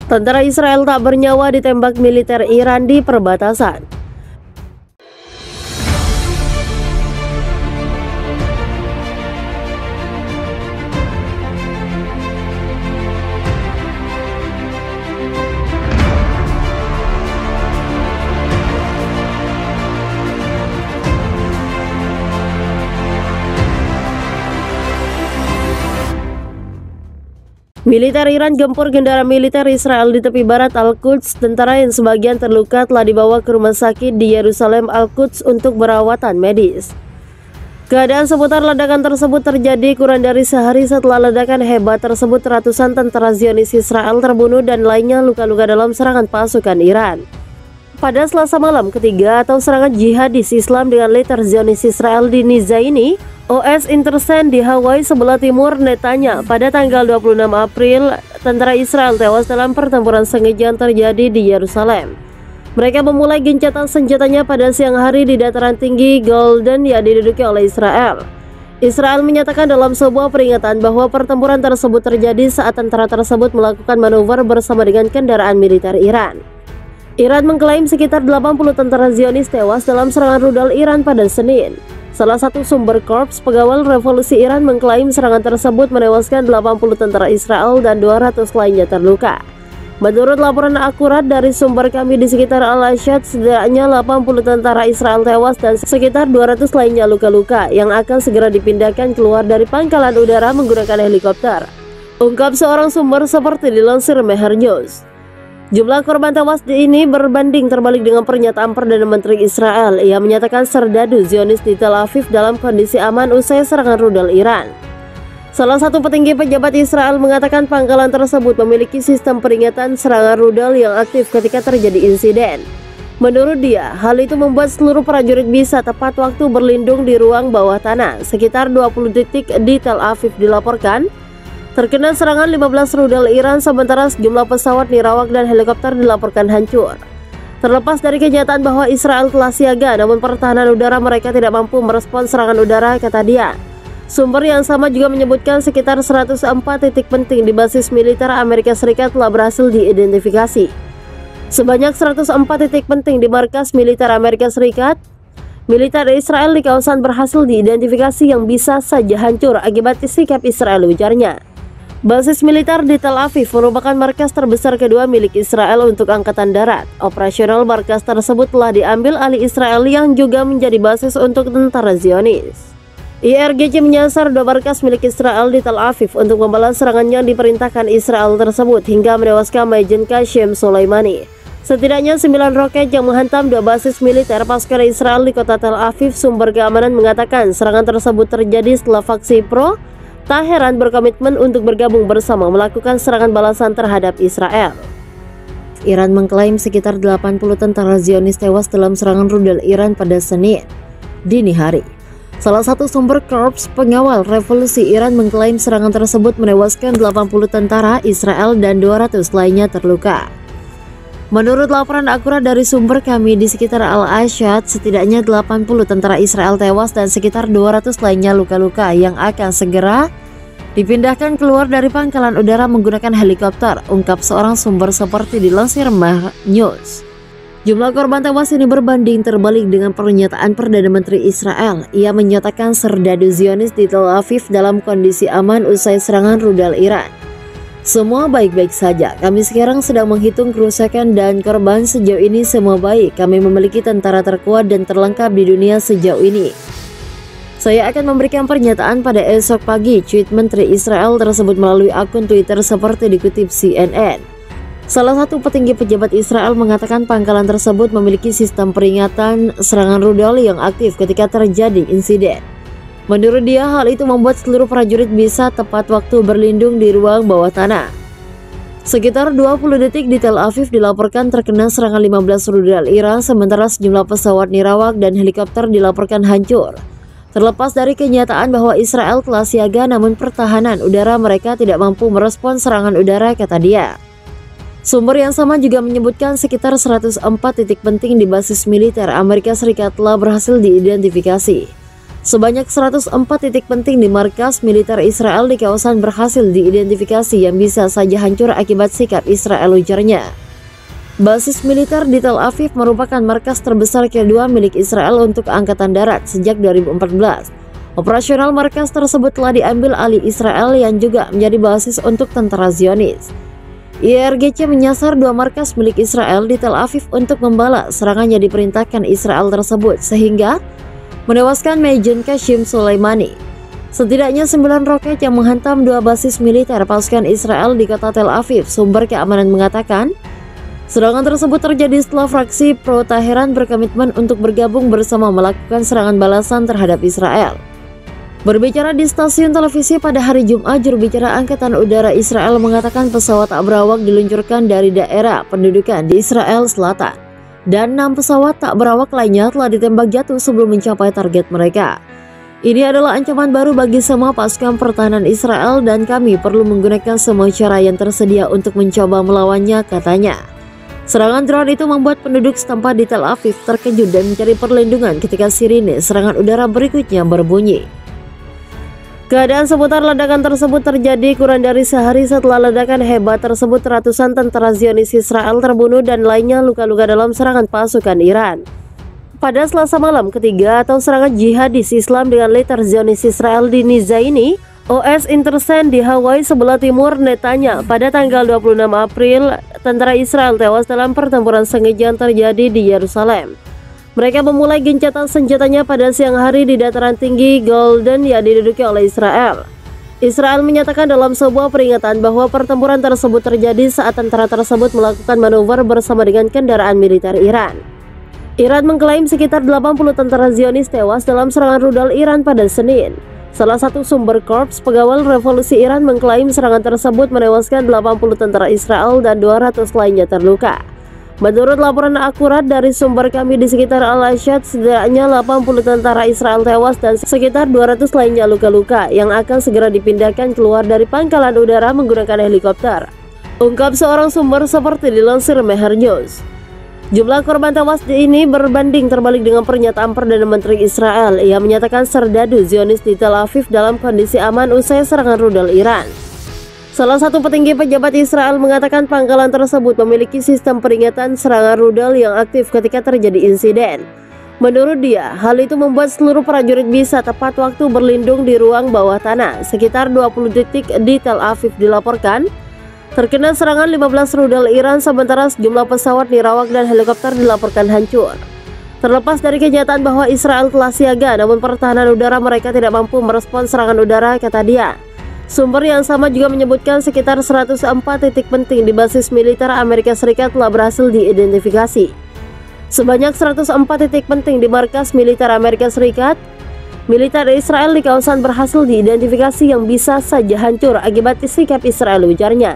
Tentara Israel tak bernyawa ditembak militer Iran di perbatasan. Militer Iran gempur kendaraan militer Israel di tepi barat Al-Quds. Tentara yang sebagian terluka telah dibawa ke rumah sakit di Yerusalem Al-Quds untuk perawatan medis. Keadaan seputar ledakan tersebut terjadi kurang dari sehari setelah ledakan hebat tersebut. Ratusan tentara Zionis Israel terbunuh dan lainnya luka-luka dalam serangan pasukan Iran pada Selasa malam ketiga atau serangan jihadis Islam dengan leader Zionis Israel di Nizaini, OS Intersen di Hawaii sebelah timur. Netanya pada tanggal 26 April, tentara Israel tewas dalam pertempuran sengit yang terjadi di Yerusalem. Mereka memulai gencatan senjatanya pada siang hari di dataran tinggi Golden yang diduduki oleh Israel. Israel menyatakan dalam sebuah peringatan bahwa pertempuran tersebut terjadi saat tentara tersebut melakukan manuver bersama dengan kendaraan militer Iran. Iran mengklaim sekitar 80 tentara Zionis tewas dalam serangan rudal Iran pada Senin. Salah satu sumber Korps Pengawal Revolusi Iran mengklaim serangan tersebut menewaskan 80 tentara Israel dan 200 lainnya terluka. Menurut laporan akurat dari sumber kami di sekitar Al-Ashad, setidaknya 80 tentara Israel tewas dan sekitar 200 lainnya luka-luka yang akan segera dipindahkan keluar dari pangkalan udara menggunakan helikopter, ungkap seorang sumber seperti dilansir Mehr News. Jumlah korban tewas ini berbanding terbalik dengan pernyataan Perdana Menteri Israel. Ia menyatakan serdadu Zionis di Tel Aviv dalam kondisi aman usai serangan rudal Iran. Salah satu petinggi pejabat Israel mengatakan pangkalan tersebut memiliki sistem peringatan serangan rudal yang aktif ketika terjadi insiden. Menurut dia, hal itu membuat seluruh prajurit bisa tepat waktu berlindung di ruang bawah tanah. Sekitar 20 titik di Tel Aviv dilaporkan terkena serangan 15 rudal Iran, sementara sejumlah pesawat nirawak dan helikopter dilaporkan hancur. Terlepas dari kenyataan bahwa Israel telah siaga, namun pertahanan udara mereka tidak mampu merespons serangan udara, kata dia. Sumber yang sama juga menyebutkan sekitar 104 titik penting di basis militer Amerika Serikat telah berhasil diidentifikasi. Sebanyak 104 titik penting di markas militer Amerika Serikat, militer Israel di kawasan berhasil diidentifikasi yang bisa saja hancur akibat sikap Israel, ujarnya. Basis militer di Tel Aviv merupakan markas terbesar kedua milik Israel untuk angkatan darat. Operasional markas tersebut telah diambil alih Israel yang juga menjadi basis untuk tentara Zionis. IRGC menyasar dua markas milik Israel di Tel Aviv untuk membalas serangan yang diperintahkan Israel tersebut hingga menewaskan Majen Qasem Soleimani. Setidaknya 9 roket yang menghantam dua basis militer pasukan Israel di kota Tel Aviv. Sumber keamanan mengatakan serangan tersebut terjadi setelah faksi pro Teheran berkomitmen untuk bergabung bersama melakukan serangan balasan terhadap Israel. Iran mengklaim sekitar 80 tentara Zionis tewas dalam serangan rudal Iran pada Senin dini hari. Salah satu sumber Korps Pengawal Revolusi Iran mengklaim serangan tersebut menewaskan 80 tentara Israel dan 200 lainnya terluka. Menurut laporan akurat dari sumber kami di sekitar Al-Ashad, setidaknya 80 tentara Israel tewas dan sekitar 200 lainnya luka-luka yang akan segera dipindahkan keluar dari pangkalan udara menggunakan helikopter, ungkap seorang sumber seperti dilansir Mehr News. Jumlah korban tewas ini berbanding terbalik dengan pernyataan Perdana Menteri Israel. Ia menyatakan serdadu Zionis di Tel Aviv dalam kondisi aman usai serangan rudal Iran. Semua baik-baik saja. Kami sekarang sedang menghitung kerusakan dan korban. Sejauh ini semua baik. Kami memiliki tentara terkuat dan terlengkap di dunia sejauh ini. Saya akan memberikan pernyataan pada esok pagi, tweet Menteri Israel tersebut melalui akun Twitter seperti dikutip CNN. Salah satu petinggi pejabat Israel mengatakan pangkalan tersebut memiliki sistem peringatan serangan rudal yang aktif ketika terjadi insiden. Menurut dia, hal itu membuat seluruh prajurit bisa tepat waktu berlindung di ruang bawah tanah. Sekitar 20 detik di Tel Aviv dilaporkan terkena serangan 15 rudal Iran, sementara sejumlah pesawat nirawak dan helikopter dilaporkan hancur. Terlepas dari kenyataan bahwa Israel telah siaga, namun pertahanan udara mereka tidak mampu merespons serangan udara, kata dia. Sumber yang sama juga menyebutkan sekitar 104 titik penting di basis militer Amerika Serikat telah berhasil diidentifikasi. Sebanyak 104 titik penting di markas militer Israel di kawasan berhasil diidentifikasi yang bisa saja hancur akibat sikap Israel, ujarnya. Basis militer di Tel Aviv merupakan markas terbesar kedua milik Israel untuk Angkatan Darat sejak 2014. Operasional markas tersebut telah diambil alih Israel yang juga menjadi basis untuk tentara Zionis. IRGC menyasar dua markas milik Israel di Tel Aviv untuk membalas serangan yang diperintahkan Israel tersebut sehingga menewaskan Majen Qasem Soleimani. Setidaknya 9 roket yang menghantam dua basis militer pasukan Israel di kota Tel Aviv. Sumber keamanan mengatakan serangan tersebut terjadi setelah fraksi pro-Teheran berkomitmen untuk bergabung bersama melakukan serangan balasan terhadap Israel. Berbicara di stasiun televisi pada hari Jumat, juru bicara Angkatan Udara Israel mengatakan pesawat tak berawak diluncurkan dari daerah pendudukan di Israel Selatan. Dan 6 pesawat tak berawak lainnya telah ditembak jatuh sebelum mencapai target mereka. Ini adalah ancaman baru bagi semua pasukan pertahanan Israel dan kami perlu menggunakan semua cara yang tersedia untuk mencoba melawannya, katanya. Serangan drone itu membuat penduduk setempat di Tel Aviv terkejut dan mencari perlindungan ketika sirine serangan udara berikutnya berbunyi. Keadaan seputar ledakan tersebut terjadi kurang dari sehari setelah ledakan hebat tersebut. Ratusan tentara Zionis Israel terbunuh dan lainnya luka-luka dalam serangan pasukan Iran. Pada Selasa malam ketiga atau serangan jihadis Islam dengan leader Zionis Israel di Nizaini, OS Intercent di Hawaii sebelah timur Netanya. Pada tanggal 26 April, tentara Israel tewas dalam pertempuran sengit yang terjadi di Yerusalem. Mereka memulai gencatan senjatanya pada siang hari di dataran tinggi Golden yang diduduki oleh Israel. Israel menyatakan dalam sebuah peringatan bahwa pertempuran tersebut terjadi saat tentara tersebut melakukan manuver bersama dengan kendaraan militer Iran. Iran mengklaim sekitar 80 tentara Zionis tewas dalam serangan rudal Iran pada Senin. Salah satu sumber Korps Pegawai Revolusi Iran mengklaim serangan tersebut menewaskan 80 tentara Israel dan 200 lainnya terluka. Menurut laporan akurat dari sumber kami di sekitar Al-Ashad, setidaknya 80 tentara Israel tewas dan sekitar 200 lainnya luka-luka yang akan segera dipindahkan keluar dari pangkalan udara menggunakan helikopter, ungkap seorang sumber seperti dilansir Mehr News. Jumlah korban tewas ini berbanding terbalik dengan pernyataan Perdana Menteri Israel. Ia menyatakan serdadu Zionis di Tel Aviv dalam kondisi aman usai serangan rudal Iran. Salah satu petinggi pejabat Israel mengatakan pangkalan tersebut memiliki sistem peringatan serangan rudal yang aktif ketika terjadi insiden. Menurut dia, hal itu membuat seluruh prajurit bisa tepat waktu berlindung di ruang bawah tanah. Sekitar 20 titik di Tel Aviv dilaporkan terkena serangan 15 rudal Iran, sementara sejumlah pesawat nirawak dan helikopter dilaporkan hancur. Terlepas dari kenyataan bahwa Israel telah siaga, namun pertahanan udara mereka tidak mampu merespons serangan udara, kata dia. Sumber yang sama juga menyebutkan sekitar 104 titik penting di basis militer Amerika Serikat telah berhasil diidentifikasi. Sebanyak 104 titik penting di markas militer Amerika Serikat, militer Israel di kawasan berhasil diidentifikasi yang bisa saja hancur akibat sikap Israel, ujarnya.